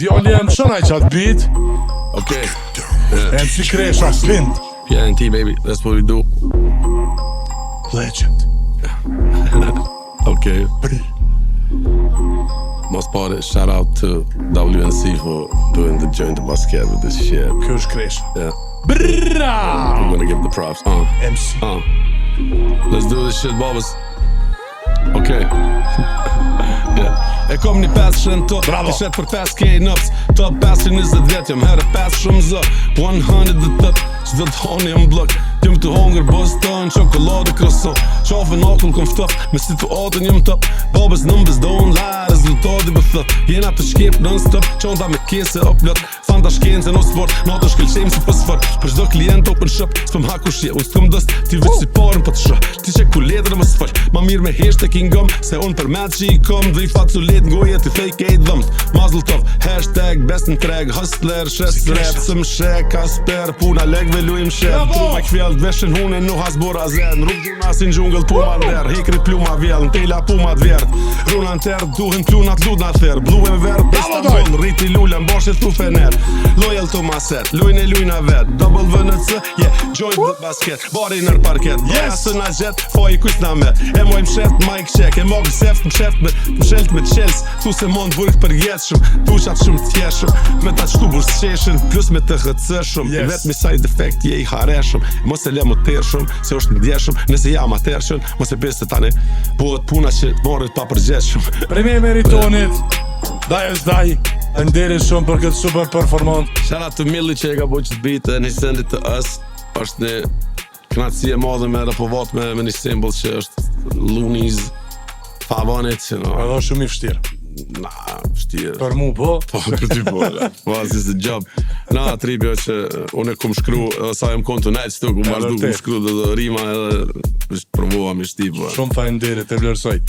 Djali e më shënaj qatë bit. Okay. MC Kresha, Flint. PNT, baby. That's what we do. Legend. Okay. Most part of shout out to WNC for doing the joint to basket with this shit. Kjo është Kresha. Yeah. Brrra! I'm gonna give the props. MC. Let's do this shit, Bobbers. Okay. Yeah. E kom një 500 top, Bravo. Ti shet për 5K nëps. Top 520 vjet, jam herë 5 shumë zë. 100 dhe tët, çdo të honi jam blok. Jam të hongër, Boston, çokoladë croissant. Qafën akull kom ftoft, me situatën jam top. Bobbers numbers don't lie, rezultati bë thot. Jena të shkip non-stop, qonda me kese uplot. Fanta shkencë no sport, natë shkëlqejmë si fosfor. Për çdo klient open shop, s'pëm haku shje, unë s'kom dost, ti veç si parën po të shoh. Ti që ku letër më sfaq, ma mirë me hashtag i ngom, se unë për me që i kom, dhe i faculet ngoje ti fake e dhëmt. Mazel tov, hashtag best në treg, hustler, shes rap, së më shek, kasper, puna legve lujim shet. Trume kvjell, veshen hune nu hasbora zen, rrug gjuna si në gjungëll puma nder, hikri pluma vjell, në tela puma dvert. Runa në ter, duhen plunat ludna ther, blu e ver, Istanbul, rriti lule, mbashit tu fener. Loyal to my set, lujnë e lujna vet, double VNC, yeah, joint with basket, bari nër parket, yes, së na gjet, foj kujt na met, e moj mshet, Mike check, e mog seft, msheft me, mshelt me qels, thu se mond vurk për jetshëm, tushat shumë t'jeshëm, me ta qtu bursqeshën, plus me të hëtësëshëm, vet me side effect je i hareshëm, mos e le më tershëm, se është ndjeshëm, nëse jam atershëm, mos e besë tani, bëhet puna që marrit pa përgjeshëm. Premi e meritonit, daj është daj, nderi shumë për këtë super performant. Shout out to Millie që e ka bëjt qëtë beat and he send it to us. Është një knatësi e madhe me rapovat me një symbol që është Loonies Favanit, you know. Edhe shumë i vështirë. Na, vështirë. Për mu, po? Po, për ty po, was is the job. Na, tribjo që unë e kum shkru, sa jem konë të nejtë stuk, u vazhdu kum shkru dhe rima edhe provova mi shti, po. Shumë faleminderit, e vlerësoj.